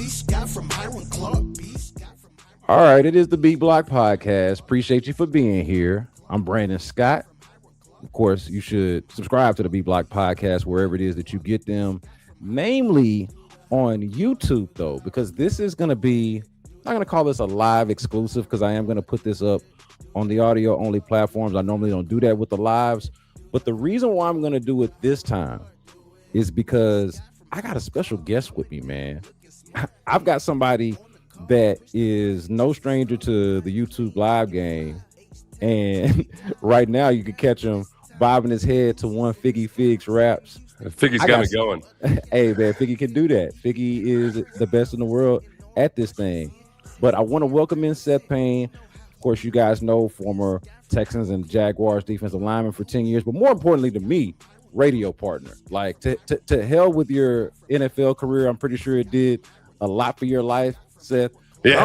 B.Scott from Hiram Clark. All right, it is the B-Block Podcast. Appreciate you for being here. I'm Brandon Scott. Of course, you should subscribe to the B-Block Podcast wherever it is that you get them, namely on YouTube, though, because this is going to be, I'm not going to call this a live exclusive because I am going to put this up on the audio-only platforms. I normally don't do that with the lives, but the reason why I'm going to do it this time is because I got a special guest with me, man. I've got somebody that is no stranger to the YouTube live game, and right now you can catch him bobbing his head to one Figgy Figs raps. Figgy's got me going. Hey man, Figgy can do that. Figgy is the best in the world at this thing. But I want to welcome in Seth Payne. Of course, you guys know, former Texans and Jaguars defensive lineman for 10 years, but more importantly to me, radio partner. Like to hell with your NFL career. I'm pretty sure it did a lot for your life, Seth. Yeah.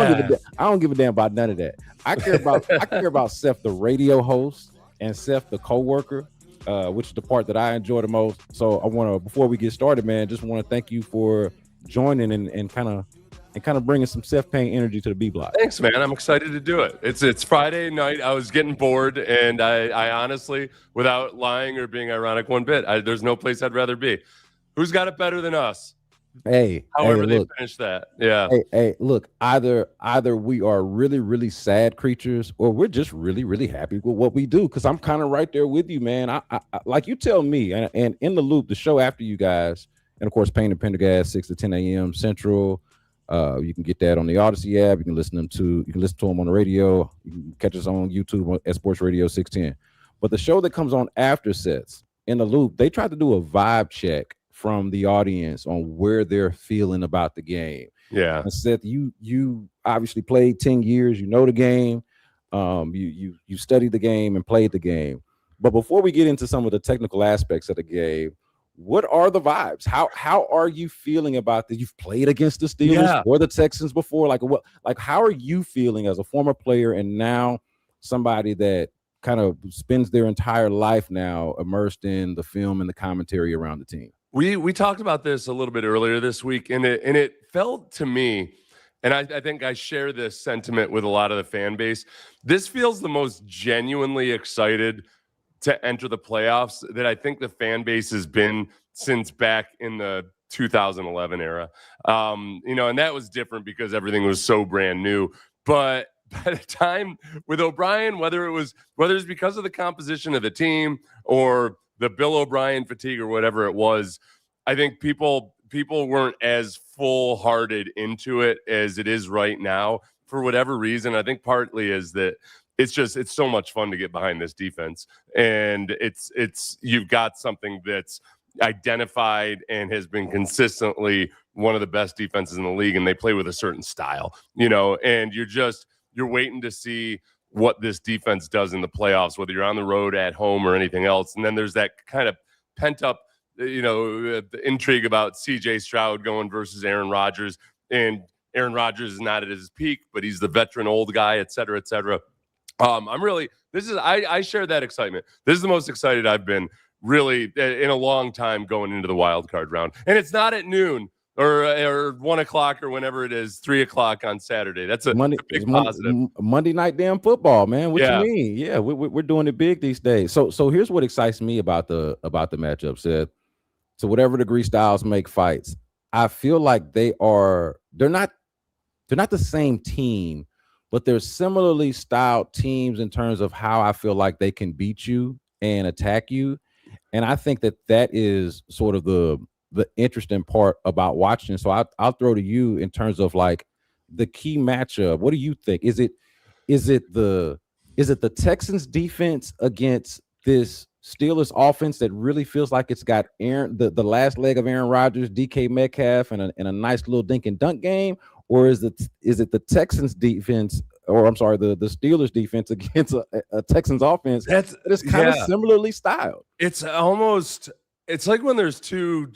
I don't give a damn about none of that. I care about Seth, the radio host, and Seth, the co-worker, which is the part that I enjoy the most. So I want to, before we get started, man, just want to thank you for joining and kind of bringing some Seth Payne energy to the B Block. Thanks, man. I'm excited to do it. It's Friday night. I was getting bored, and I honestly, without lying or being ironic one bit, there's no place I'd rather be. Who's got it better than us? However they finish that. Yeah. Hey, look, either we are really, really sad creatures or we're just really, really happy with what we do. Cause I'm kind of right there with you, man. I like you tell me, and in the loop, the show after you guys, and of course, Payne and Pendergast, 6 to 10 a.m. Central. You can get that on the Odyssey app. You can listen to them on the radio. You can catch us on YouTube at SportsRadio 610. But the show that comes on after Sets, in the loop, they tried to do a vibe check from the audience on where they're feeling about the game. Yeah. And Seth, you obviously played 10 years, you know the game. You studied the game and played the game. But before we get into some of the technical aspects of the game, what are the vibes? How are you feeling about that? You've played against the Steelers or the Texans before. Like how are you feeling as a former player and now somebody that kind of spends their entire life now immersed in the film and the commentary around the team? We talked about this a little bit earlier this week, and it felt to me, and I think I share this sentiment with a lot of the fan base. This feels the most genuinely excited to enter the playoffs that I think the fan base has been since back in the 2011 era. And that was different because everything was so brand new. But by the time with O'Brien, whether it's because of the composition of the team or the Bill O'Brien fatigue or whatever it was, I think people weren't as full-hearted into it as it is right now for whatever reason. I think partly is that it's so much fun to get behind this defense, and it's you've got something that's identified and has been consistently one of the best defenses in the league, and they play with a certain style, and you're waiting to see what this defense does in the playoffs, whether you're on the road, at home, or anything else. And then there's that kind of pent up, intrigue about C.J. Stroud going versus Aaron Rodgers. And Aaron Rodgers is not at his peak, but he's the veteran old guy, et cetera, et cetera. I share that excitement. This is the most excited I've been really in a long time going into the wild card round. And it's not at noon or 1 o'clock or whenever it is, 3 o'clock on Saturday. That's a big positive. Monday night damn football, man. What you mean? Yeah, we're doing it big these days. So here's what excites me about the matchup, Seth. To whatever degree styles make fights, I feel like they're not the same team, but they're similarly styled teams in terms of how I feel like they can beat you and attack you. And I think that is sort of the interesting part about watching. So I'll throw to you in terms of like the key matchup. What do you think? Is it the Texans defense against this Steelers offense that really feels like it's got the last leg of Aaron Rodgers, DK Metcalf, and a nice little dink and dunk game? Or is it the Texans defense, or I'm sorry, the Steelers defense against a Texans offense that's kind of similarly styled? It's like when there's two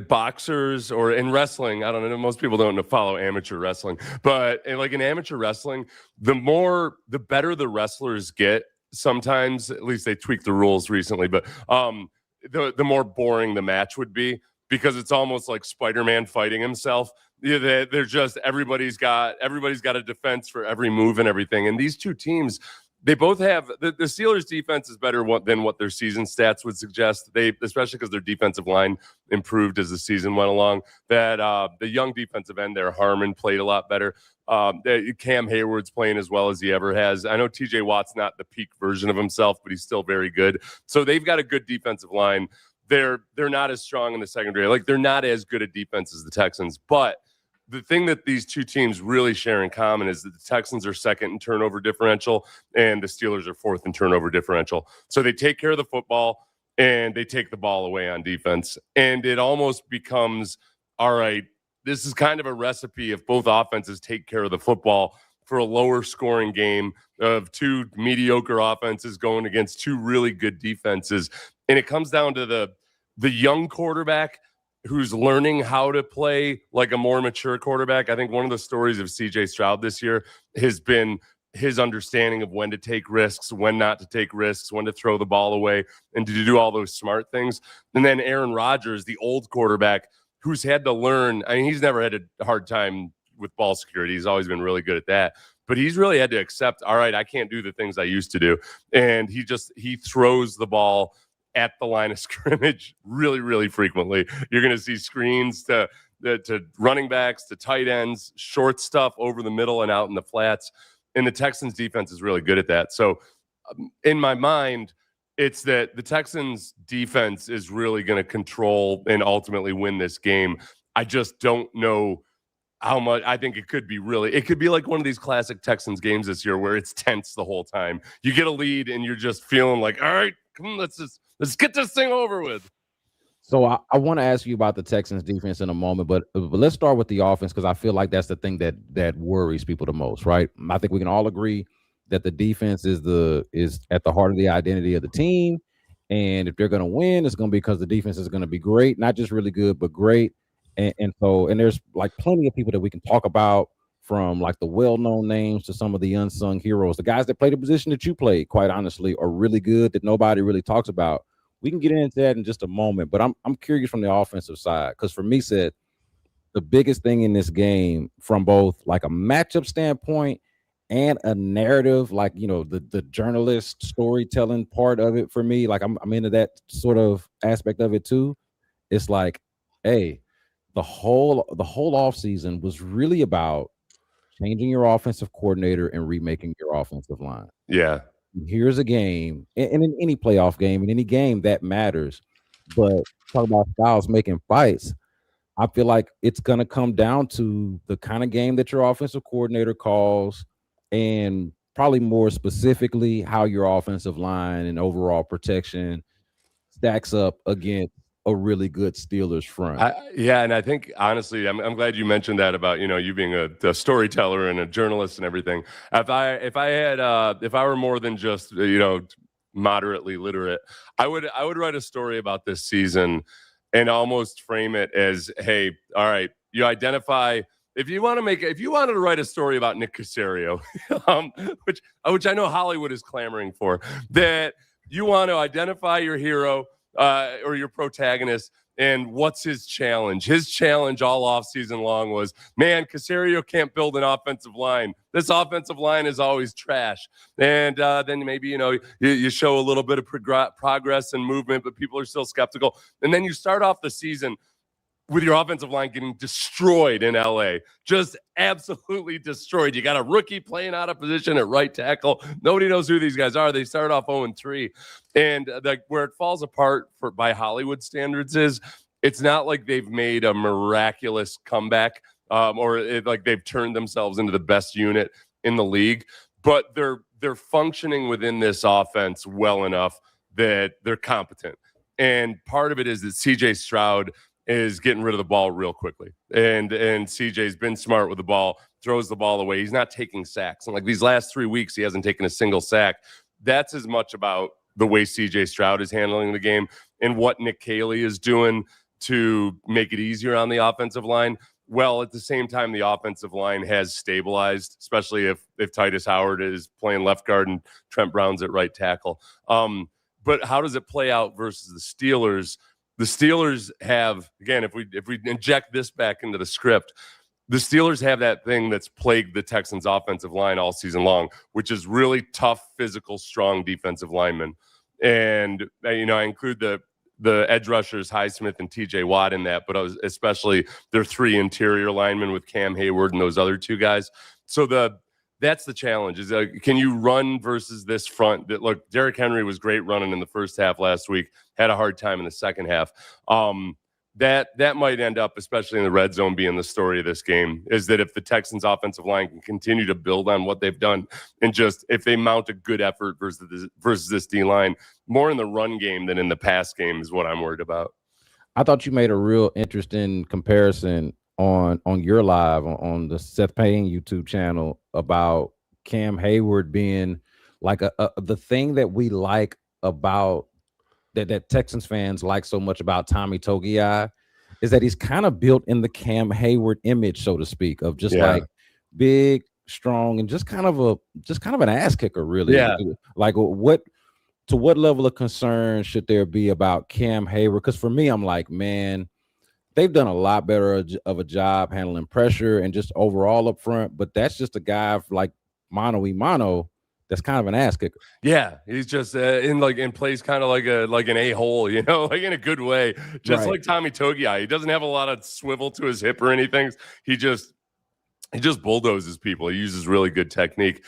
boxers, or in wrestling, I don't know, most people don't follow amateur wrestling, but like in amateur wrestling, the better the wrestlers get, sometimes, at least they tweak the rules recently, but the more boring the match would be, because it's almost like Spider-Man fighting himself. They're just everybody's got a defense for every move and everything. And these two teams, they both have the Steelers defense is better than what their season stats would suggest. Especially because their defensive line improved as the season went along. That the young defensive end there, Harmon, played a lot better. Cam Hayward's playing as well as he ever has. I know TJ Watt's not the peak version of himself, but he's still very good. So they've got a good defensive line. They're not as strong in the secondary. Like, they're not as good at defense as the Texans, but the thing that these two teams really share in common is that the Texans are second in turnover differential and the Steelers are fourth in turnover differential. So they take care of the football and they take the ball away on defense. And it almost becomes, all right, this is kind of a recipe if both offenses take care of the football for a lower scoring game of two mediocre offenses going against two really good defenses. And it comes down to the young quarterback who's learning how to play like a more mature quarterback. I think one of the stories of C.J. Stroud this year has been his understanding of when to take risks, when not to take risks, when to throw the ball away, and to do all those smart things. And then Aaron Rodgers, the old quarterback, who's had to learn. I mean, he's never had a hard time with ball security. He's always been really good at that. But he's really had to accept, all right, I can't do the things I used to do. And he throws the ball at the line of scrimmage really, really frequently. You're going to see screens to running backs, to tight ends, short stuff over the middle and out in the flats. And the Texans defense is really good at that. So in my mind, it's that the Texans defense is really going to control and ultimately win this game. I just don't know how much. I think it could be like one of these classic Texans games this year where it's tense the whole time. You get a lead and you're just feeling like, all right, come on, let's get this thing over with. So I want to ask you about the Texans defense in a moment, but let's start with the offense because I feel like that's the thing that worries people the most, right? I think we can all agree that the defense is at the heart of the identity of the team, and if they're going to win, it's going to be because the defense is going to be great, not just really good, but great. And there's like plenty of people that we can talk about, from like the well-known names to some of the unsung heroes. The guys that play the position that you played, quite honestly, are really good that nobody really talks about. We can get into that in just a moment, but I'm curious from the offensive side, because for me, Seth, the biggest thing in this game from both like a matchup standpoint and a narrative, like, you know, the journalist storytelling part of it for me, like I'm into that sort of aspect of it too. It's like, hey, the whole offseason was really about changing your offensive coordinator and remaking your offensive line. Yeah. Here's a game, and in any playoff game, in any game that matters. But talk about styles making fights. I feel like it's going to come down to the kind of game that your offensive coordinator calls, and probably more specifically how your offensive line and overall protection stacks up against a really good Steelers front. And I think honestly, I'm glad you mentioned that about, you know, you being a storyteller and a journalist and everything. If I were more than just, you know, moderately literate, I would write a story about this season and almost frame it as, hey, all right, you identify. If you wanted to write a story about Nick Caserio, which I know Hollywood is clamoring for, that you want to identify your hero or your protagonist and what's his challenge. His challenge all offseason long was, man, Caserio can't build an offensive line. This offensive line is always trash. And then maybe, you know, you show a little bit of progress and movement, but people are still skeptical. And then you start off the season with your offensive line getting destroyed in LA, just absolutely destroyed. You got a rookie playing out of position at right tackle. Nobody knows who these guys are. They start off 0-3. And where it falls apart by Hollywood standards is it's not like they've made a miraculous comeback like they've turned themselves into the best unit in the league, but they're functioning within this offense well enough that they're competent. And part of it is that C.J. Stroud is getting rid of the ball real quickly. And CJ's been smart with the ball, throws the ball away. He's not taking sacks. And like these last 3 weeks, he hasn't taken a single sack. That's as much about the way CJ Stroud is handling the game and what Nick Caley is doing to make it easier on the offensive line. Well, at the same time, the offensive line has stabilized, especially if Titus Howard is playing left guard and Trent Brown's at right tackle. But how does it play out versus the Steelers? The Steelers have, again, if we inject this back into the script, the Steelers have that thing that's plagued the Texans offensive line all season long, which is really tough, physical, strong defensive linemen. And, I include the edge rushers, Highsmith and TJ Watt in that, but especially their 3 interior linemen with Cam Hayward and those other 2 guys. So that's the challenge is can you run versus this front that look, Derrick Henry was great running in the first half last week, had a hard time in the second half. That might end up, especially in the red zone, being the story of this game, is that if the Texans offensive line can continue to build on what they've done and just if they mount a good effort versus this D line, more in the run game than in the pass game is what I'm worried about. I thought you made a real interesting comparison on your live on the Seth Payne YouTube channel about Cam Hayward being like the thing that we like about that Texans fans like so much about Tommy Togiai is that he's kind of built in the Cam Hayward image, so to speak, of just like big, strong, and just kind of an ass kicker, really. Yeah. Like to what level of concern should there be about Cam Hayward? Because for me, I'm like, man, they've done a lot better of a job handling pressure and just overall up front, but that's just a guy like mano that's kind of an ass kicker. Yeah, he's just in plays kind of like an a-hole, like in a good way, just like Tommy Togiai. He doesn't have a lot of swivel to his hip or anything. He just bulldozes people. He uses really good technique.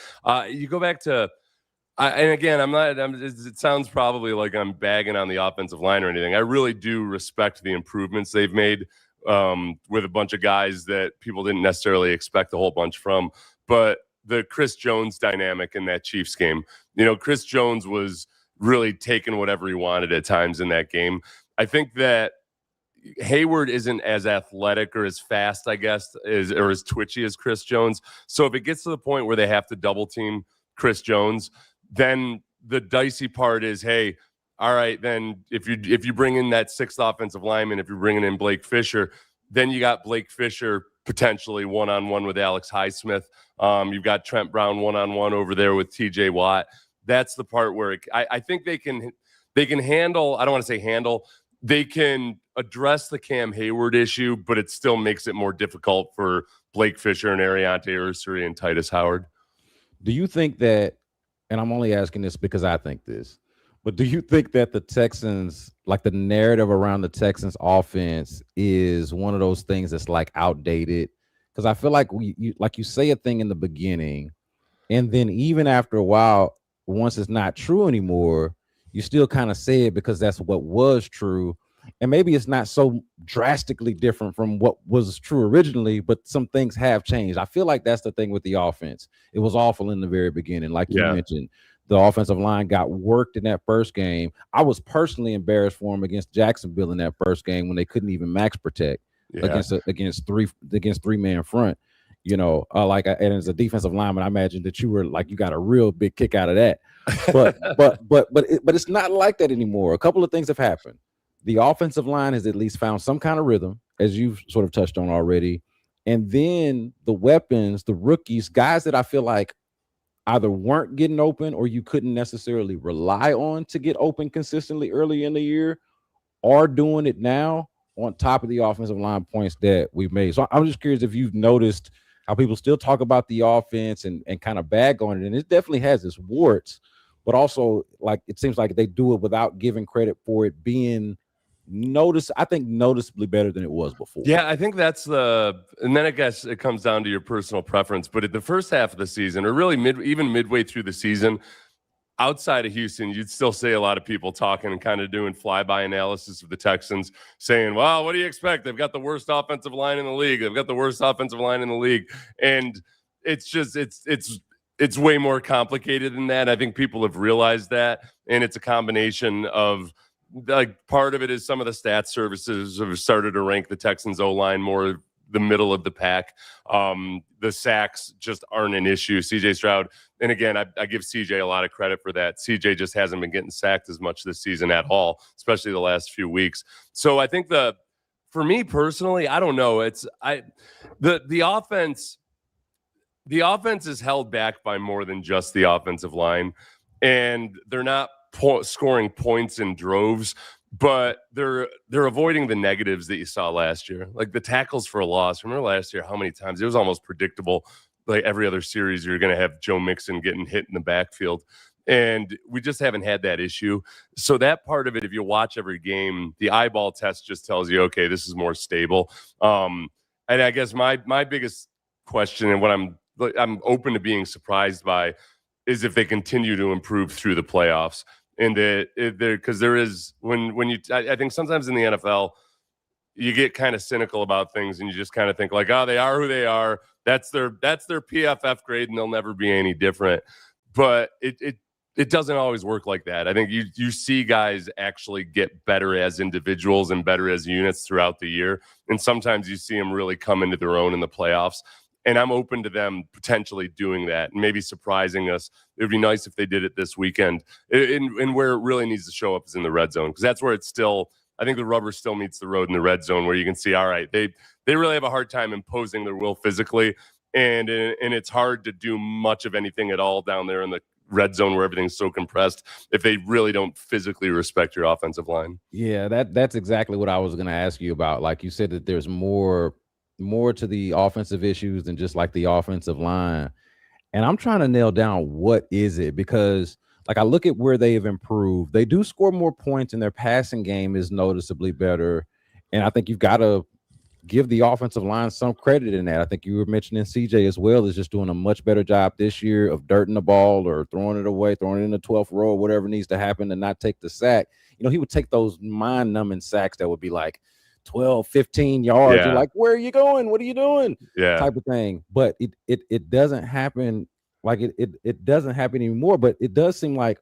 You go back to, and again, it sounds probably like I'm bagging on the offensive line or anything. I really do respect the improvements they've made with a bunch of guys that people didn't necessarily expect a whole bunch from, but the Chris Jones dynamic in that Chiefs game. Chris Jones was really taking whatever he wanted at times in that game. I think that Hayward isn't as athletic or as fast, I guess, or as twitchy as Chris Jones. So if it gets to the point where they have to double team Chris Jones, then the dicey part is, hey, all right, then if you bring in that 6th offensive lineman, if you're bringing in Blake Fisher, then you got Blake Fisher potentially one-on-one with Alex Highsmith. You've got Trent Brown one-on-one over there with TJ Watt. That's the part where I think they can handle, I don't want to say handle, they can address the Cam Hayward issue, but it still makes it more difficult for Blake Fisher and Ariante Ursary and Titus Howard. Do you think that, and I'm only asking this because I think this, but do you think that the Texans, like the narrative around the Texans offense is one of those things that's like outdated? Because I feel like you say a thing in the beginning, and then even after a while, once it's not true anymore, you still kind of say it because that's what was true. And maybe it's not so drastically different from what was true originally, but some things have changed. I feel like that's the thing with the offense. It was awful in the very beginning. Like you mentioned, the offensive line got worked in that first game. I was personally embarrassed for them against Jacksonville in that first game when they couldn't even max protect against three-man front. And as a defensive lineman, I imagine that you were like, you got a real big kick out of that. But it's not like that anymore. A couple of things have happened. The offensive line has at least found some kind of rhythm, as you've sort of touched on already. And then the weapons, the rookies, guys that I feel like either weren't getting open or you couldn't necessarily rely on to get open consistently early in the year, are doing it now on top of the offensive line points that we've made. So I'm just curious if you've noticed how people still talk about the offense and kind of bag on it. And it definitely has its warts, but also like it seems like they do it without giving credit for it being noticeably better than it was before. Yeah, I think and then I guess it comes down to your personal preference. But at the first half of the season, or really even midway through the season, outside of Houston, you'd still see a lot of people talking and kind of doing flyby analysis of the Texans, saying, well, what do you expect? They've got the worst offensive line in the league. And it's just, it's way more complicated than that. I think people have realized that. And it's a combination of, like, part of it is some of the stats services have started to rank the Texans O-line more the middle of the pack. The sacks just aren't an issue. CJ Stroud, and again, I give CJ a lot of credit for that. CJ just hasn't been getting sacked as much this season at all, especially the last few weeks. So I think for me personally, I don't know. The offense is held back by more than just the offensive line, and they're not scoring points in droves. but they're avoiding the negatives that you saw last year, like the tackles for a loss. Remember last year how many times it was almost predictable, like every other series you're going to have Joe Mixon getting hit in the backfield, and we just haven't had that issue. So that part of it, if you watch every game, the eyeball test just tells you, okay, this is more stable. And I guess my biggest question, and what I'm open to being surprised by, is if they continue to improve through the playoffs. And because there is I think sometimes in the NFL you get kind of cynical about things and you just kind of think like, oh, they are who they are. That's their PFF grade and they'll never be any different. But it doesn't always work like that. I think you see guys actually get better as individuals and better as units throughout the year. And sometimes you see them really come into their own in the playoffs. And I'm open to them potentially doing that and maybe surprising us. It would be nice if they did it this weekend. And where it really needs to show up is in the red zone, because that's where it's still, I think the rubber still meets the road in the red zone, where you can see, all right, they really have a hard time imposing their will physically. And it's hard to do much of anything at all down there in the red zone where everything's so compressed if they really don't physically respect your offensive line. Yeah, that's exactly what I was going to ask you about. Like you said, that there's more to the offensive issues than just like the offensive line. And I'm trying to nail down what is it, because like I look at where they have improved. They do score more points and their passing game is noticeably better. And I think you've got to give the offensive line some credit in that. I think you were mentioning CJ as well is just doing a much better job this year of dirting the ball or throwing it away, throwing it in the 12th row, or whatever needs to happen to not take the sack. You know, he would take those mind-numbing sacks that would be like 12, 15 yards. Yeah. You're like, where are you going? What are you doing? Yeah. Type of thing. But it doesn't happen like it doesn't happen anymore. But it does seem like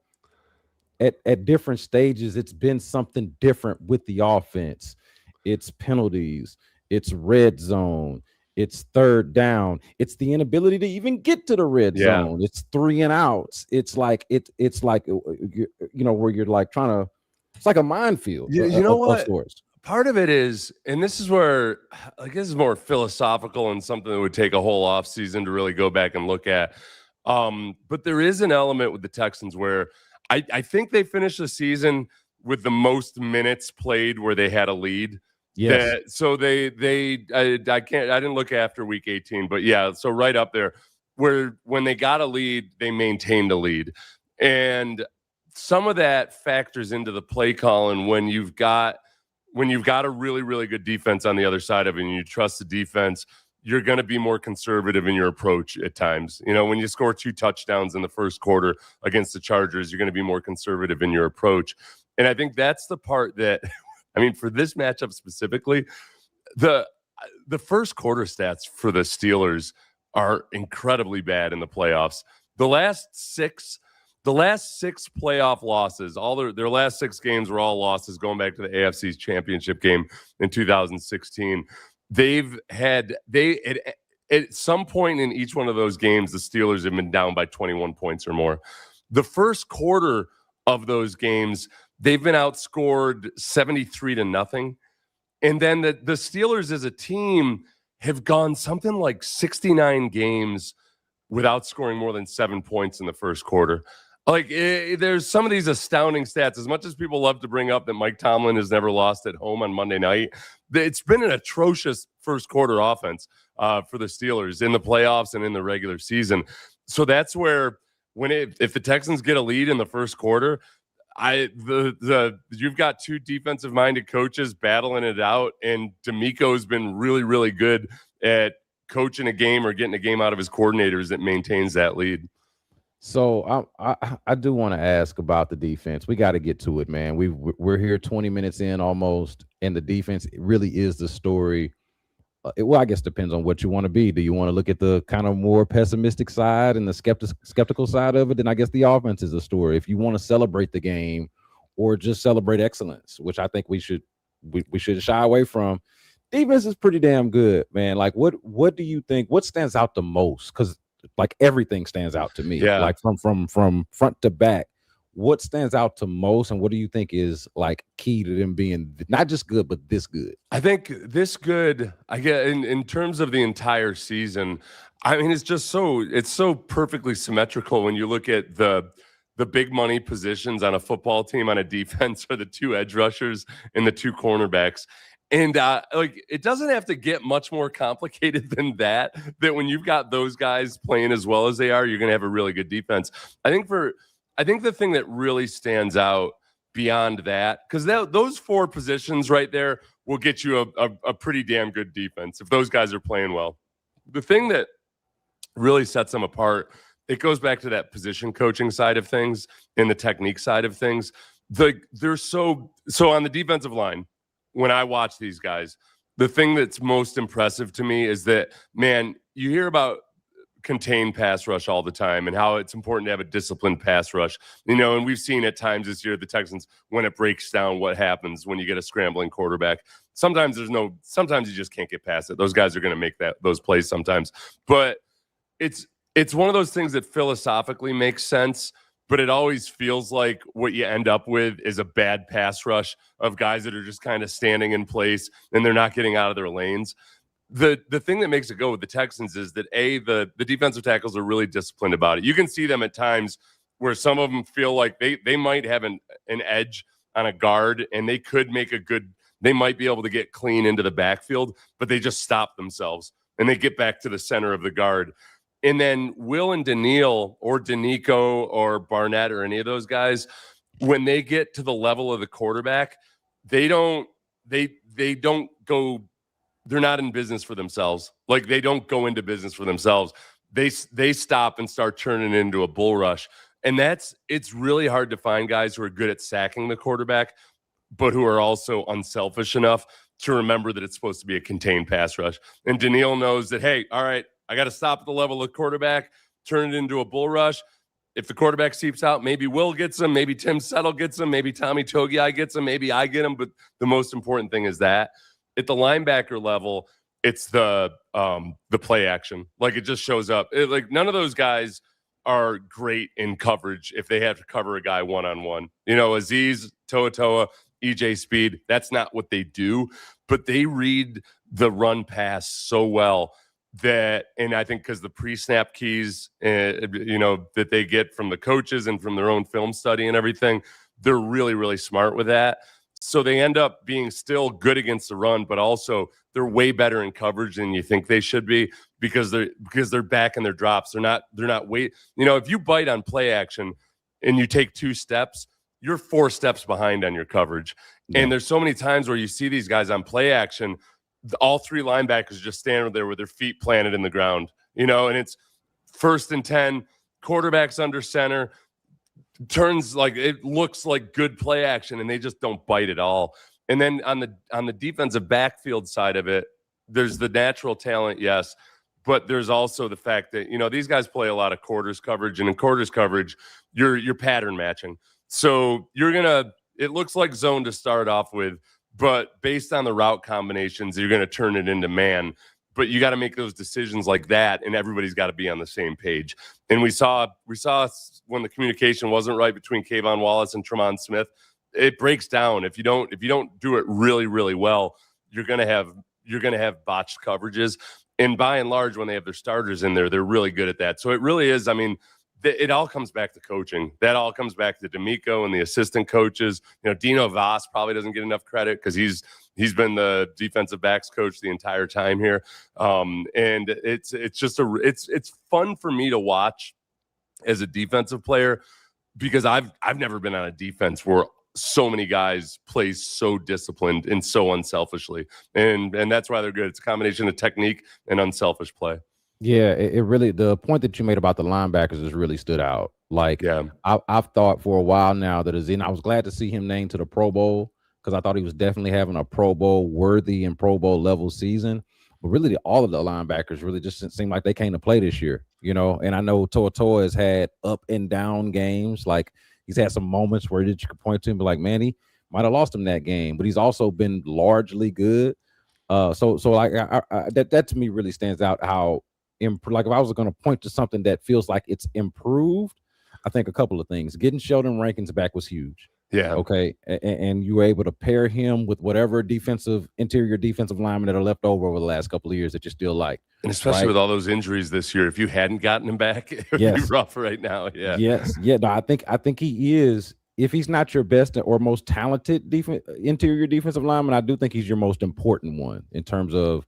at different stages, it's been something different with the offense. It's penalties, it's red zone, it's third down, it's the inability to even get to the red zone. It's 3 and outs. It's like it's like, you know, where you're like trying to, it's like a minefield. You know what? Part of it is, and this is where, like, this is more philosophical and something that would take a whole off season to really go back and look at. But there is an element with the Texans where I think they finished the season with the most minutes played where they had a lead. Yes. So I didn't look after week 18, but yeah, so right up there where when they got a lead, they maintained a lead. And some of that factors into the play calling when you've got a really, really good defense on the other side of it and you trust the defense, you're going to be more conservative in your approach at times. You know, when you score 2 touchdowns in the first quarter against the Chargers, you're going to be more conservative in your approach. And I think that's the part that, I mean, for this matchup specifically, the first quarter stats for the Steelers are incredibly bad in the playoffs. The last six playoff losses, all their last 6 games were all losses going back to the AFC's championship game in 2016. At some point in each one of those games, the Steelers have been down by 21 points or more. The first quarter of those games, they've been outscored 73-0. And then the Steelers as a team have gone something like 69 games without scoring more than 7 points in the first quarter. Like, there's some of these astounding stats. As much as people love to bring up that Mike Tomlin has never lost at home on Monday night, it's been an atrocious first quarter offense for the Steelers in the playoffs and in the regular season. So that's where if the Texans get a lead in the first quarter, you've got 2 defensive-minded coaches battling it out, and D'Amico's been really, really good at coaching a game or getting a game out of his coordinators that maintains that lead. So I do want to ask about the defense. We got to get to it, man. We're here 20 minutes in almost, and the defense really is the story. Well, I guess it depends on what you want to be. Do you want to look at the kind of more pessimistic side and the skeptical side of it? Then I guess the offense is a story. If you want to celebrate the game or just celebrate excellence, which I think we should shy away from, defense is pretty damn good, man. Like, what do you think? What stands out the most? Because like everything stands out to me. Yeah. Like from front to back. What stands out to most, and what do you think is like key to them being not just good, but this good? I think this good, I get in terms of the entire season. I mean, it's so perfectly symmetrical when you look at the the big money positions on a football team on a defense are the 2 edge rushers and the 2 cornerbacks. And it doesn't have to get much more complicated than that when you've got those guys playing as well as they are, you're going to have a really good defense. I think the thing that really stands out beyond that, because those 4 positions right there will get you a pretty damn good defense if those guys are playing well. The thing that really sets them apart, it goes back to that position coaching side of things and the technique side of things. They're so on the defensive line. When I watch these guys, the thing that's most impressive to me is that, man, you hear about contained pass rush all the time and how it's important to have a disciplined pass rush, and we've seen at times this year, the Texans, when it breaks down, what happens when you get a scrambling quarterback. Sometimes you just can't get past it. Those guys are going to make those plays sometimes, but it's one of those things that philosophically makes sense, but it always feels like what you end up with is a bad pass rush of guys that are just kind of standing in place and they're not getting out of their lanes. The thing that makes it go with the Texans is that the defensive tackles are really disciplined about it. You can see them at times where some of them feel like they might have an edge on a guard and they might be able to get clean into the backfield, but they just stop themselves and they get back to the center of the guard. And then Will and Daniil or Danico or Barnett or any of those guys, when they get to the level of the quarterback, they don't go, they're not in business for themselves. Like, they don't go into business for themselves. They stop and start turning into a bull rush. And it's really hard to find guys who are good at sacking the quarterback, but who are also unselfish enough to remember that it's supposed to be a contained pass rush. And Daniil knows that, hey, all right, I got to stop at the level of the quarterback, turn it into a bull rush. If the quarterback seeps out, maybe Will gets him, maybe Tim Settle gets him, maybe Tommy Togiai gets him, maybe I get him. But the most important thing is that at the linebacker level, it's the play action. Like, it just shows up. Like, none of those guys are great in coverage if they have to cover a guy one-on-one. Azeez, Toa, EJ Speed, that's not what they do. But they read the run pass so well that, and I think because the pre-snap keys, that they get from the coaches and from their own film study and everything, they're really, really smart with that. So they end up being still good against the run, but also they're way better in coverage than you think they should be because they're back in their drops. They're not if you bite on play action and you take 2 steps, you're 4 steps behind on your coverage. Yeah. And there's so many times where you see these guys on play action, all 3 linebackers just standing there with their feet planted in the ground, and it's 1st and 10, quarterback's under center, turns like it looks like good play action, and they just don't bite at all. And then on the defensive backfield side of it, there's the natural talent, yes, but there's also the fact that these guys play a lot of quarters coverage, and in quarters coverage, you're pattern matching. So it looks like zone to start off with, but based on the route combinations, you're going to turn it into man. But you got to make those decisions like that, and everybody's got to be on the same page. And we saw when the communication wasn't right between Kayvon Wallace and Tremont Smith, it breaks down. If you don't do it really, really well, you're going to have botched coverages. And by and large, when they have their starters in there, they're really good at that. So it really is. I mean, it all comes back to coaching. That all comes back to D'Amico and the assistant coaches. Dino Voss probably doesn't get enough credit because he's been the defensive backs coach the entire time here. And it's fun for me to watch as a defensive player because I've never been on a defense where so many guys play so disciplined and so unselfishly. And that's why they're good. It's a combination of technique and unselfish play. Yeah, it really, the point that you made about the linebackers has really stood out. Like, yeah. I've thought for a while now that I was glad to see him named to the Pro Bowl because I thought he was definitely having a Pro Bowl worthy and Pro Bowl level season. But really, all of the linebackers really just seem like they came to play this year, And I know Toa has had up and down games. Like, he's had some moments where you could point to him, be like, man, he might have lost him that game, but he's also been largely good. So like that to me really stands out. How like if I was going to point to something that feels like it's improved, I think a couple of things. Getting Sheldon Rankins back was huge. Yeah. Okay. And you were able to pair him with whatever interior defensive linemen that are left over the last couple of years that you still like. And especially with all those injuries this year, if you hadn't gotten him back, it would be rough right now. Yeah. Yes. Yeah. No, I think he is. If he's not your best or most talented interior defensive lineman, I do think he's your most important one in terms of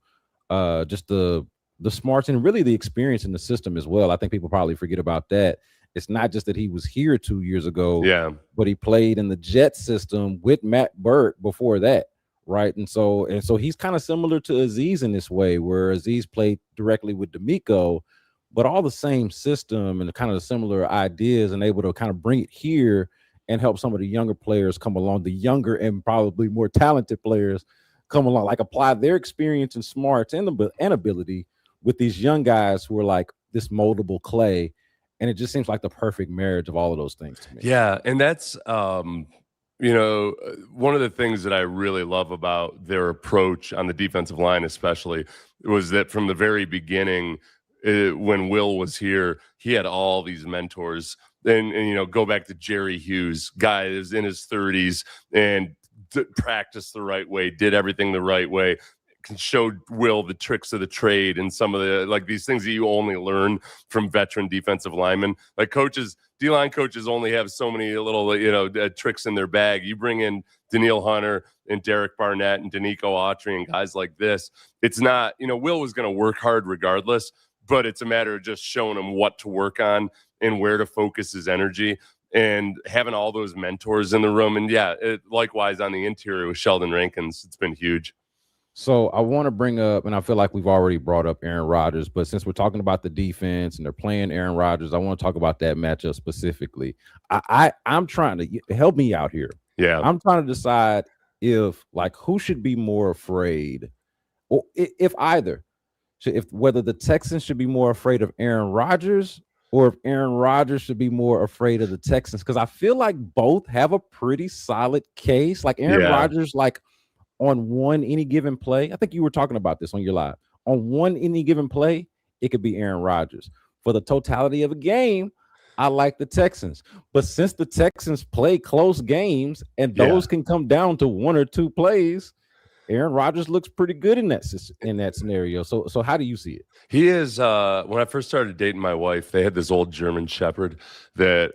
just the smarts and really the experience in the system as well. I think people probably forget about that. It's not just that he was here 2 years ago, but he played in the Jet system with Matt Burke before that. Right. And so he's kind of similar to Azeez in this way, where Azeez played directly with D'Amico, but all the same system and kind of the similar ideas, and able to kind of bring it here and help some of the younger players come along, the younger and probably more talented players come along, like apply their experience and smarts and ability with these young guys who are like this moldable clay. And it just seems like the perfect marriage of all of those things to me. Yeah. And that's, one of the things that I really love about their approach on the defensive line, especially, was that from the very beginning, when Will was here, he had all these mentors. And go back to Jerry Hughes, guy is in his 30s and practiced the right way, did everything the right way, showed Will the tricks of the trade and some of the these things that you only learn from veteran defensive linemen. Like D-line coaches only have so many little tricks in their bag. You bring in Danielle Hunter and Derek Barnett and Danico Autry and guys like this. It's not, Will was going to work hard regardless, but it's a matter of just showing him what to work on and where to focus his energy, and having all those mentors in the room. And likewise on the interior with Sheldon Rankins, it's been huge. So I want to bring up, and I feel like we've already brought up Aaron Rodgers, but since we're talking about the defense and they're playing Aaron Rodgers, I want to talk about that matchup specifically. I'm trying to help me out here. Yeah. I'm trying to decide if who should be more afraid, or if whether the Texans should be more afraid of Aaron Rodgers, or if Aaron Rodgers should be more afraid of the Texans. Because I feel like both have a pretty solid case. Like Aaron Rodgers, on one any given play, I think you were talking about this on your live. On one any given play, it could be Aaron Rodgers. For the totality of a game, I like the Texans. But since the Texans play close games and those can come down to one or two plays, Aaron Rodgers looks pretty good in that scenario. So how do you see it? He is. When I first started dating my wife, they had this old German Shepherd that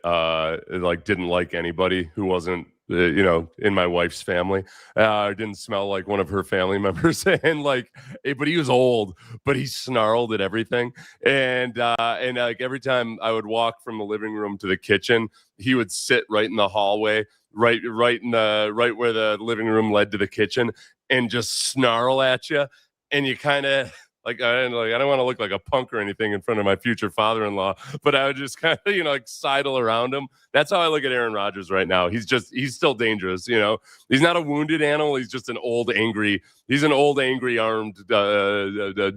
didn't like anybody who wasn't in my wife's family. Didn't smell like one of her family members, and but he was old, but he snarled at everything. And every time I would walk from the living room to the kitchen, he would sit right in the hallway, right where the living room led to the kitchen, and just snarl at you. And you kind of I don't want to look like a punk or anything in front of my future father-in-law, but I would just kind of sidle around him. That's how I look at Aaron Rodgers right now. He's still dangerous. He's not a wounded animal. He's just an old angry armed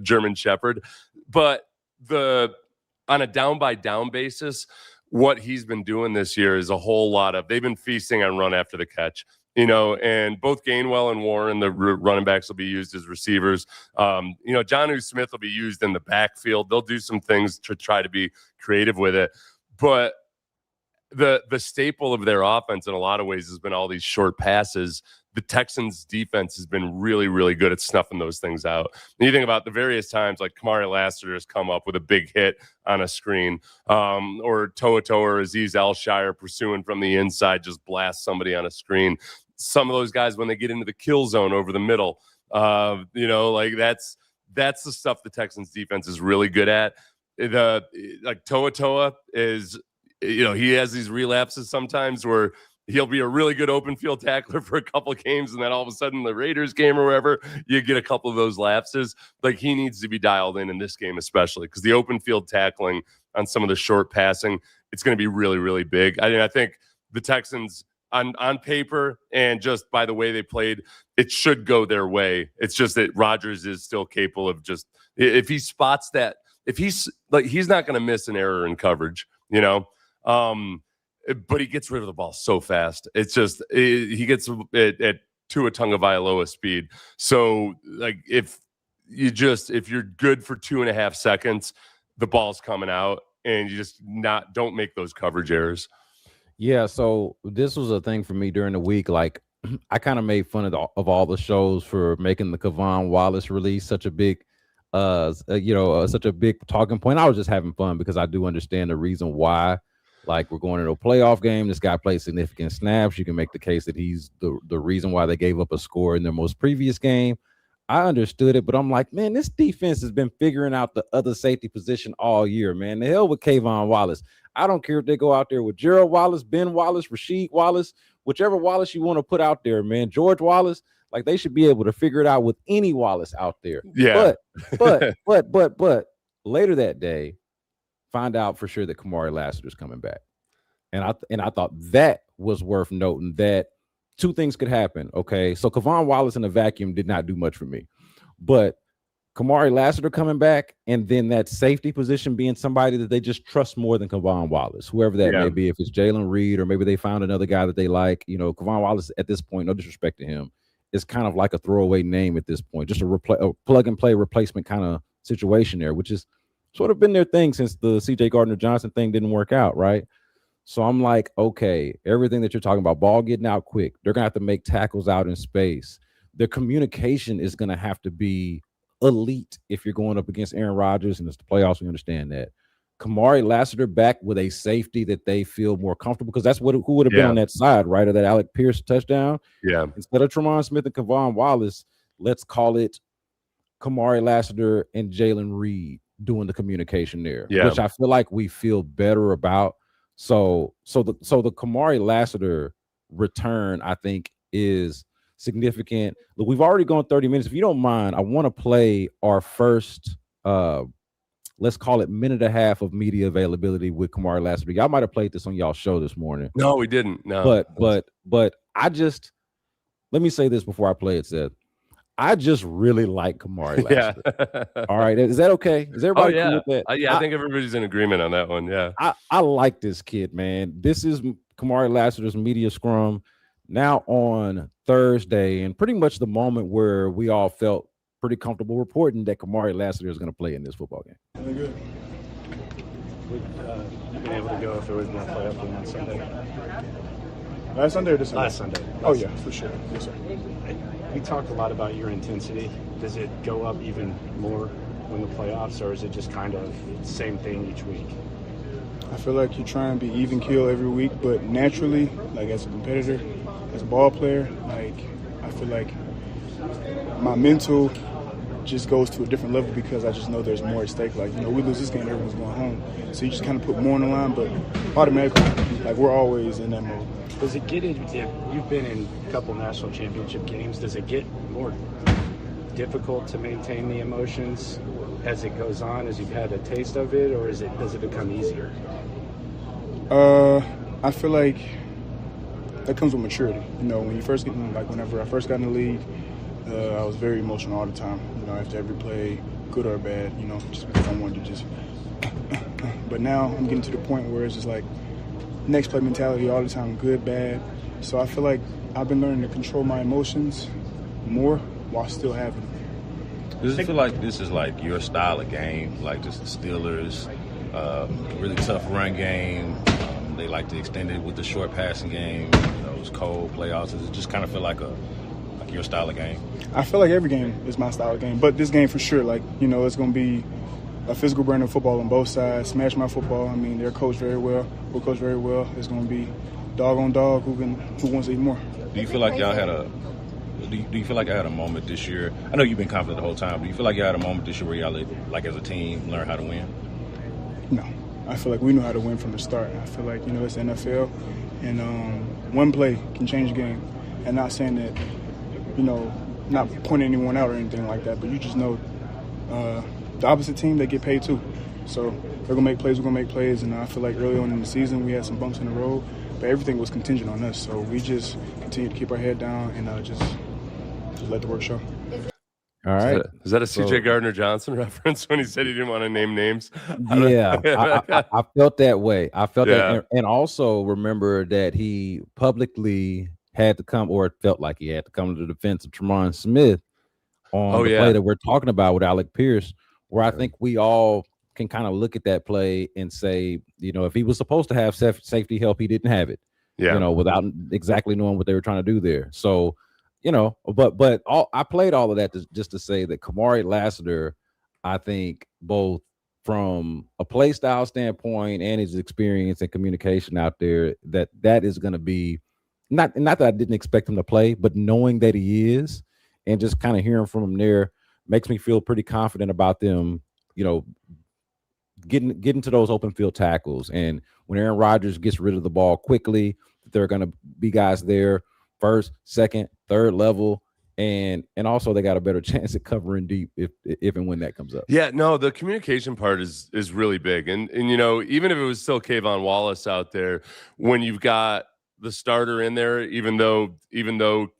German Shepherd. But on a down by down basis, what he's been doing this year is a whole lot of, they've been feasting on run after the catch. And both Gainwell and Warren, the running backs, will be used as receivers. Jonnu Smith will be used in the backfield. They'll do some things to try to be creative with it. But the staple of their offense in a lot of ways has been all these short passes. The Texans defense has been really, really good at snuffing those things out. And you think about the various times Kamari Lassiter has come up with a big hit on a screen, or To'oTo'o or Azeez Al-Shire pursuing from the inside, just blast somebody on a screen. Some of those guys, when they get into the kill zone over the middle, that's the stuff the Texans defense is really good at. To'oTo'o is, he has these relapses sometimes where he'll be a really good open field tackler for a couple of games, and then all of a sudden the Raiders game or wherever, you get a couple of those lapses. He needs to be dialed in this game, especially because the open field tackling on some of the short passing, it's going to be really, really big. I think the Texans on paper and just by the way they played, it should go their way. It's just that Rodgers is still capable of just, if he spots that, if he's not going to miss an error in coverage, but he gets rid of the ball so fast. It's just, he gets it at Tua Tagovailoa speed. So if you're good for 2.5 seconds, the ball's coming out, and you just don't make those coverage errors. Yeah, so this was a thing for me during the week. I kind of made fun of all the shows for making the Kevon Wallace release such a big such a big talking point. I was just having fun because I do understand the reason why. Like, we're going into a playoff game. This guy plays significant snaps. You can make the case that he's the reason why they gave up a score in their most previous game. I understood it, but I'm like, man, this defense has been figuring out the other safety position all year, man. The hell with Kayvon Wallace. I don't care if they go out there with Gerald Wallace, Ben Wallace, Rasheed Wallace, whichever Wallace you want to put out there, man. George Wallace, like, they should be able to figure it out with any Wallace out there. Yeah. But later that day, find out for sure that Kamari Lassiter's coming back. And I thought that was worth noting, that two things could happen. Okay, so Kayvon Wallace in a vacuum did not do much for me, but Kamari Lassiter coming back, and then that safety position being somebody that they just trust more than Kayvon Wallace, whoever that may be. If it's Jalen Reed, or maybe they found another guy that they like. Kayvon Wallace at this point, no disrespect to him, is kind of like a throwaway name at this point, just a plug and play replacement kind of situation there, which is sort of been their thing since the C.J. Gardner-Johnson thing didn't work out, right? So I'm like, okay, everything that you're talking about, ball getting out quick, they're going to have to make tackles out in space. Their communication is going to have to be elite if you're going up against Aaron Rodgers, and it's the playoffs. We understand that. Kamari Lassiter back with a safety that they feel more comfortable, because that's who would have been on that side, right, of that Alec Pierce touchdown. Yeah. Instead of Tremont Smith and Kayvon Wallace, let's call it Kamari Lassiter and Jalen Reed doing the communication there, which I feel like we feel better about. So the Kamari Lassiter return, I think, is significant. Look, we've already gone 30 minutes. If you don't mind, I want to play our first, let's call it minute and a half of media availability with Kamari Lassiter. Y'all might have played this on y'all's show this morning. No, we didn't. No. But I just, let me say this before I play it, Seth. I just really like Kamari Lassiter. Yeah. All right. Is that okay? Is everybody cool with that? I think everybody's in agreement on that one. Yeah. I like this kid, man. This is Kamari Lassiter's media scrum now on Thursday, and pretty much the moment where we all felt pretty comfortable reporting that Kamari Lassiter is going to play in this football game. Really good. Would you been able to go if there was more playoff game on Sunday? Last Sunday or this Sunday? Last Sunday. Oh, yeah, for sure. Yes, sir. We talked a lot about your intensity. Does it go up even more when the playoffs, or is it just kind of the same thing each week? I feel like you try and be even keel every week, but naturally, like as a competitor, as a ball player, like I feel like my mental just goes to a different level because I just know there's more at stake. Like, we lose this game, everyone's going home. So you just kind of put more on the line, but automatically, like, we're always in that mode. Does it get in, if you've been in a couple national championship games, does it get more difficult to maintain the emotions as it goes on, as you've had a taste of it, or does it become easier? I feel like that comes with maturity. When you first get in, like whenever I first got in the league, I was very emotional all the time. After every play, good or bad, just because I wanted to just. But now I'm getting to the point where it's just like next play mentality all the time, good, bad. So I feel like I've been learning to control my emotions more while still having them. Does it feel like this is like your style of game, like just the Steelers, really tough run game? They like to extend it with the short passing game. It's cold playoffs. Does it just kind of feel like your style of game? I feel like every game is my style of game, but this game for sure, it's going to be a physical brand of football on both sides. Smash my football. I mean, they're coached very well. We're coached very well. It's going to be dog on dog. Who wants to eat more? Do you feel like y'all had a? Do you feel like I had a moment this year? I know you've been confident the whole time. Do you feel like you had a moment this year where y'all, like as a team, learn how to win? No, I feel like we know how to win from the start. I feel like it's the NFL, and one play can change the game. And not saying that, not pointing anyone out or anything like that, but you just know the opposite team, they get paid too. So they're gonna make plays. We're gonna make plays, and I feel like early on in the season we had some bumps in the road, but everything was contingent on us. So we just continue to keep our head down and just let the work show. All right. Is that a C.J. Gardner-Johnson reference when he said he didn't want to name names? Yeah, I felt that way. I felt that. And also remember that he publicly had to come, or it felt like he had to come to the defense of Tremont Smith on the play that we're talking about with Alec Pierce, where I think we all can kind of look at that play and say, if he was supposed to have safety help, he didn't have it, without exactly knowing what they were trying to do there. So, but I played all of that just to say that Kamari Lassiter, I think both from a play style standpoint and his experience and communication out there, that is going to be not that I didn't expect him to play, but knowing that he is and just kind of hearing from him there makes me feel pretty confident about them, getting to those open field tackles. And when Aaron Rodgers gets rid of the ball quickly, there are going to be guys there first, second, third level. And also they got a better chance at covering deep if and when that comes up. Yeah, no, the communication part is really big. And even if it was still Kayvon Wallace out there, when you've got the starter in there, even though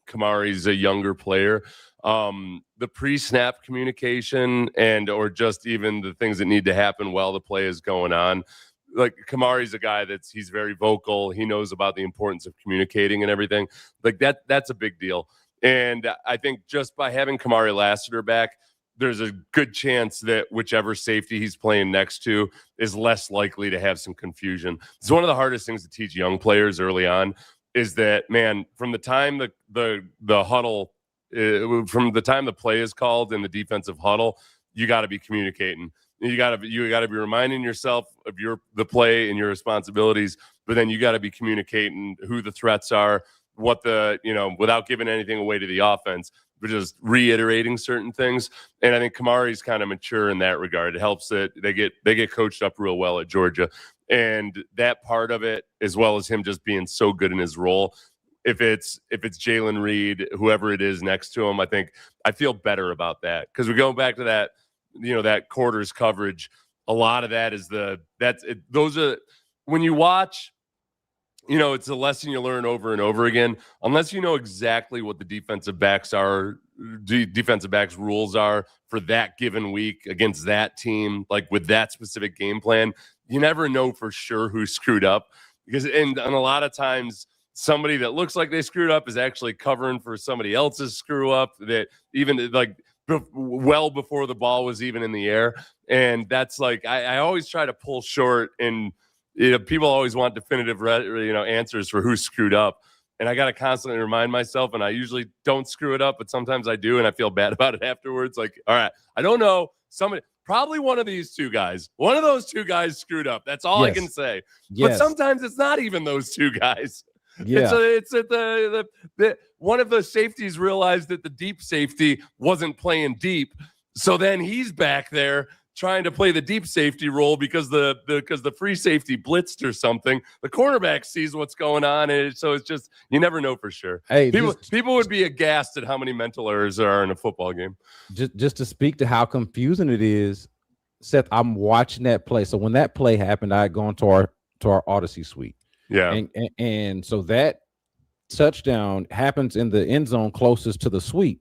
Kamari's a younger player, the pre-snap communication or just even the things that need to happen while the play is going on. Like Kamari's a guy he's very vocal. He knows about the importance of communicating and everything. Like that's a big deal. And I think just by having Kamari Lassiter back, there's a good chance that whichever safety he's playing next to is less likely to have some confusion. It's one of the hardest things to teach young players early on is that, man, from the time the huddle, from the time the play is called in the defensive huddle, you got to be communicating. You got to be reminding yourself of the play and your responsibilities, but then you got to be communicating who the threats are, what without giving anything away to the offense, but just reiterating certain things. And I think Kamari's kind of mature in that regard. It helps that they get coached up real well at Georgia. And that part of it, as well as him just being so good in his role, if it's Jalen Reed, whoever it is next to him, I feel better about that. Because we go back to that, that quarters coverage. A lot of that is those are when you watch. It's a lesson you learn over and over again. Unless you know exactly what the defensive backs rules are for that given week against that team, like with that specific game plan, you never know for sure who screwed up. And a lot of times, somebody that looks like they screwed up is actually covering for somebody else's screw up that even well before the ball was even in the air. And that's I always try to pull short and. People always want definitive, answers for who screwed up, and I got to constantly remind myself. And I usually don't screw it up, but sometimes I do, and I feel bad about it afterwards. Like, all right, I don't know. Probably one of those two guys screwed up. That's all I can say. Yes. But sometimes it's not even those two guys. Yeah, it's at the one of the safeties realized that the deep safety wasn't playing deep, so then he's back there trying to play the deep safety role because the free safety blitzed or something. The cornerback sees what's going on, and so it's just you never know for sure. Hey, people would be aghast at how many mental errors there are in a football game. Just to speak to how confusing it is, Seth, I'm watching that play. So when that play happened, I had gone to our Odyssey suite. Yeah, and so that touchdown happens in the end zone closest to the suite.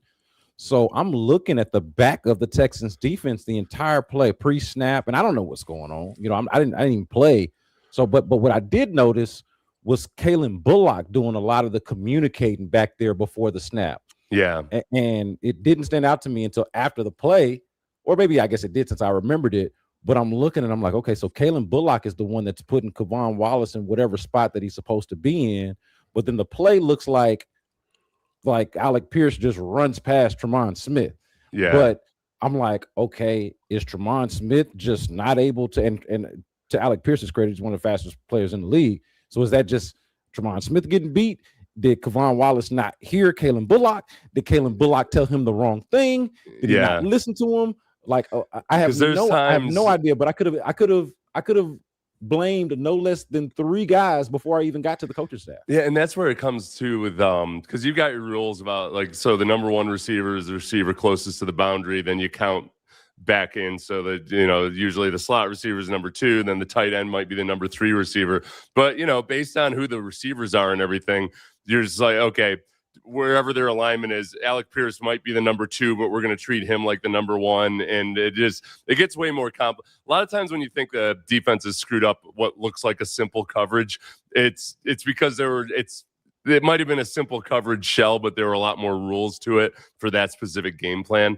So I'm looking at the back of the Texans defense the entire play, pre-snap, and I don't know what's going on. I didn't even play. So, but what I did notice was Kalen Bullock doing a lot of the communicating back there before the snap. Yeah, and it didn't stand out to me until after the play, or maybe I guess it did since I remembered it. But I'm looking and I'm like, okay, so Kalen Bullock is the one that's putting Kayvon Wallace in whatever spot that he's supposed to be in. But then the play looks like Alec Pierce just runs past Tremont Smith. Yeah. But I'm like, okay, is Tremont Smith just not able to, and to Alec Pierce's credit, he's one of the fastest players in the league. So is that just Tremont Smith getting beat? Did Kayvon Wallace not hear Kalen Bullock? Did Kalen Bullock tell him the wrong thing? Did he not listen to him? I have no idea, but I could have blamed no less than 3 guys before I even got to the coaching staff. Yeah, and that's where it comes to with because you've got your rules about so the number 1 receiver is the receiver closest to the boundary, then you count back in so that usually the slot receiver is number 2, then the tight end might be the number 3 receiver. But based on who the receivers are and everything, you're just like, okay, wherever their alignment is, Alec Pierce might be the number 2, but we're going to treat him like the number 1. And it gets way more complex. A lot of times when you think the defense has screwed up what looks like a simple coverage, it's because it might have been a simple coverage shell, but there were a lot more rules to it for that specific game plan,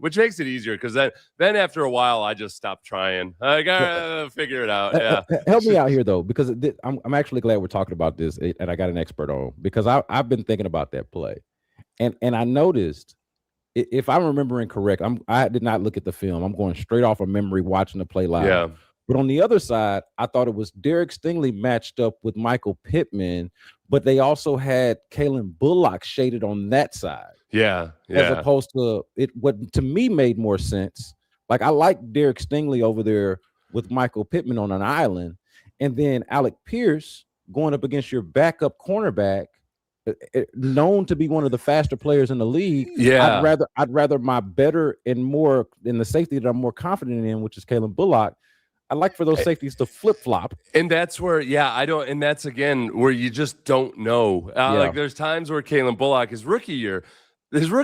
which makes it easier because then after a while, I just stopped trying. I gotta figure it out. Yeah, help me out here though, because I'm actually glad we're talking about this, and I got an expert on because I've been thinking about that play, and I noticed if I'm remembering correct, I did not look at the film. I'm going straight off of memory watching the play live. Yeah. But on the other side, I thought it was Derek Stingley matched up with Michael Pittman, but they also had Kalen Bullock shaded on that side. Yeah. As opposed to it, what to me made more sense. Like I like Derek Stingley over there with Michael Pittman on an island, and then Alec Pierce going up against your backup cornerback, known to be one of the faster players in the league. Yeah. I'd rather my better and more in the safety that I'm more confident in, which is Kalen Bullock. I like for those safeties to flip-flop. And that's where, and that's again where you just don't know. Like there's times where Kalen Bullock, his rookie year, there were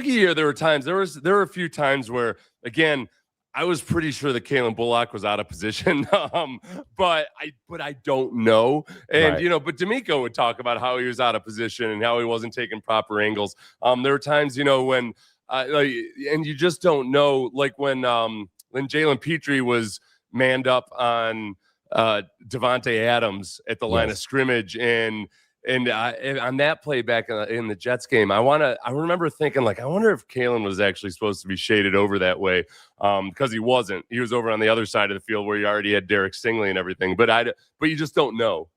a few times where, again, I was pretty sure that Kalen Bullock was out of position, but I don't know. And, right. But D'Amico would talk about how he was out of position and how he wasn't taking proper angles. There were times, when, and you just don't know, like when Jalen Petrie was manned up on Devontae Adams at the line of scrimmage, and on that play back in the Jets game, I remember thinking, like, I wonder if Kalen was actually supposed to be shaded over that way, because he wasn't. He was over on the other side of the field where you already had Derek Stingley and everything. But you just don't know,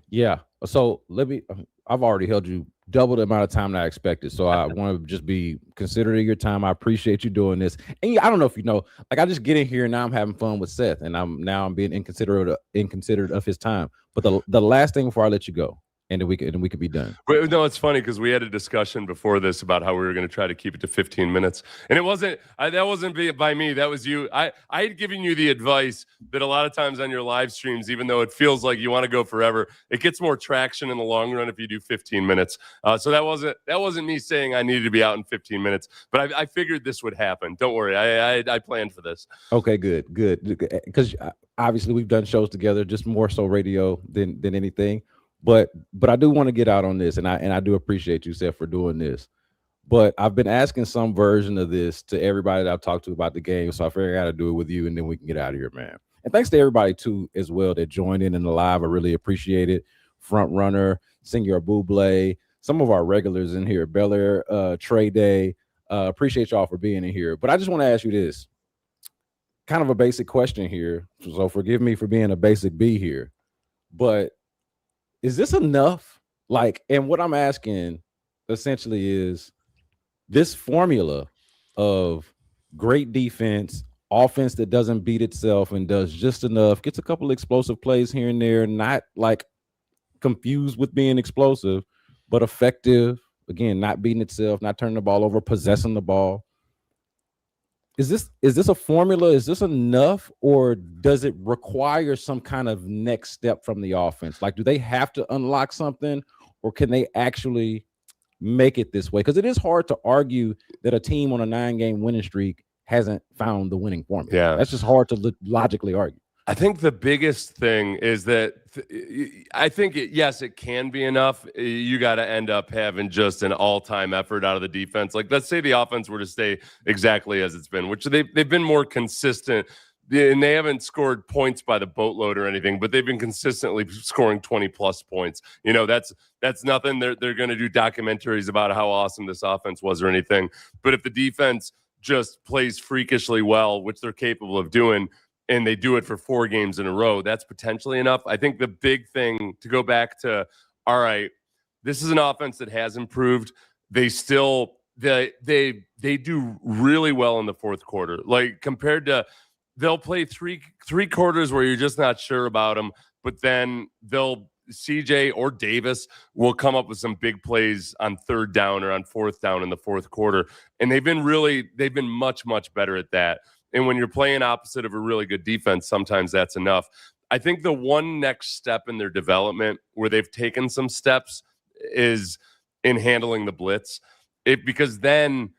Yeah. So I've already held you double the amount of time that I expected. So I want to just be considerate of your time. I appreciate you doing this. And I don't know if you know, like I just get in here and now I'm having fun with Seth, and I'm being inconsiderate of his time. But the last thing before I let you go, and then we could be done. But no, it's funny because we had a discussion before this about how we were going to try to keep it to 15 minutes, and it wasn't. That wasn't by me. That was you. I had given you the advice that a lot of times on your live streams, even though it feels like you want to go forever, it gets more traction in the long run if you do 15 minutes. So that wasn't me saying I needed to be out in 15 minutes, but I figured this would happen. Don't worry, I planned for this. Okay, good, because obviously we've done shows together, just more so radio than anything. But I do want to get out on this, and I do appreciate you, Seth, for doing this. But I've been asking some version of this to everybody that I've talked to about the game, so I figured I got to do it with you, and then we can get out of here, man. And thanks to everybody too as well that joined in the live. I really appreciate it. Front Runner, Senor Buble, some of our regulars in here, Bel Air, Trey Day. Appreciate y'all for being in here. But I just want to ask you this, kind of a basic question here. So forgive me for being a basic B here, but is this enough? Like, and what I'm asking essentially is this formula of great defense, offense that doesn't beat itself and does just enough, gets a couple explosive plays here and there, not like confused with being explosive, but effective. Again, not beating itself, not turning the ball over, possessing the ball. Is this a formula? Is this enough, or does it require some kind of next step from the offense? Like, do they have to unlock something, or can they actually make it this way? Because it is hard to argue that a team on a 9-game winning streak hasn't found the winning formula. Yeah, that's just hard to logically argue. I think the biggest thing is that I think, it can be enough. You got to end up having just an all-time effort out of the defense. Like, let's say the offense were to stay exactly as it's been, which they've been more consistent, and they haven't scored points by the boatload or anything, but they've been consistently scoring 20-plus points. That's nothing. They're going to do documentaries about how awesome this offense was or anything. But if the defense just plays freakishly well, which they're capable of doing, and they do it for 4 games in a row, that's potentially enough. I think the big thing to go back to, all right, this is an offense that has improved. They still, they do really well in the fourth quarter. Like, compared to, they'll play three quarters where you're just not sure about them, but then CJ or Davis will come up with some big plays on 3rd down or on 4th down in the fourth quarter. And they've been much, much better at that. And when you're playing opposite of a really good defense, sometimes that's enough. I think the one next step in their development where they've taken some steps is in handling the blitz. Because then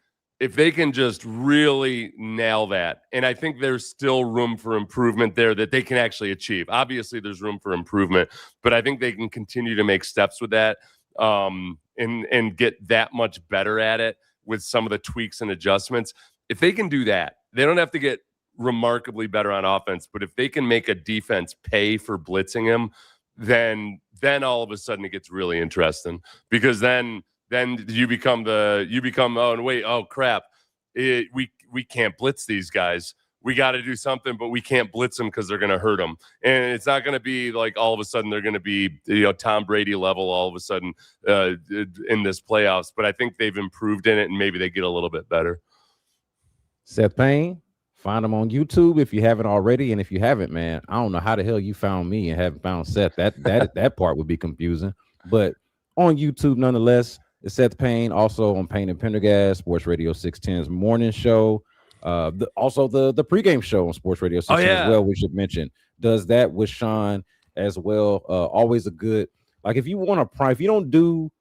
if they can just really nail that, and I think there's still room for improvement there that they can actually achieve. Obviously, there's room for improvement, but I think they can continue to make steps with that and get that much better at it with some of the tweaks and adjustments. If they can do that, they don't have to get remarkably better on offense, but if they can make a defense pay for blitzing him, then all of a sudden it gets really interesting, because then then you become oh crap, we can't blitz these guys. We got to do something, but we can't blitz them because they're going to hurt them. And it's not going to be like all of a sudden they're going to be, Tom Brady level all of a sudden in this playoffs. But I think they've improved in it, and maybe they get a little bit better. Seth Payne, find him on YouTube if you haven't already. And if you haven't, man, I don't know how the hell you found me and haven't found Seth. That part would be confusing. But on YouTube, nonetheless, it's Seth Payne, also on Payne and Pendergast, Sports Radio 610's morning show. Also the pregame show on Sports Radio 610 as well, we should mention, does that with Sean as well. Always a good, like, if you want to if you don't do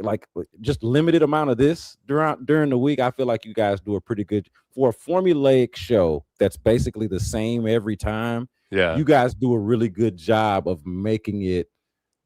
like just limited amount of this during the week, I feel like you guys do a pretty good, for a formulaic show that's basically the same every time. Yeah, you guys do a really good job of making it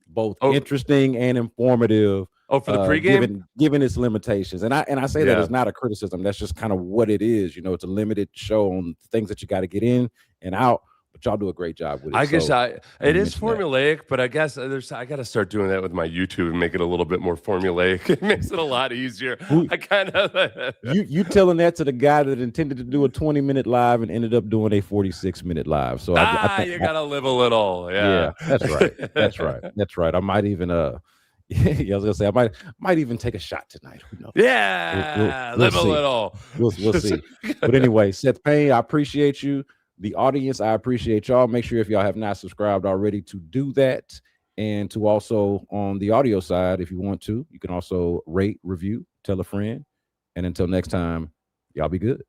both interesting and informative. For the pregame, given its limitations, and I say that it's not a criticism. That's just kind of what it is. It's a limited show on things that you got to get in and out. But y'all do a great job with it. I guess it is formulaic, but I guess I got to start doing that with my YouTube and make it a little bit more formulaic. It makes it a lot easier. I kind of you telling that to the guy that intended to do a 20-minute live and ended up doing a 46-minute live. So I think you gotta live a little. Yeah, that's right. That's right. I might even I was gonna say I might even take a shot tonight. Who knows? Yeah, we'll live a little. We'll see. But anyway, Seth Payne, I appreciate you. The audience, I appreciate y'all. Make sure if y'all have not subscribed already to do that, and to also on the audio side, if you want to, you can also rate, review, tell a friend. And until next time, y'all be good.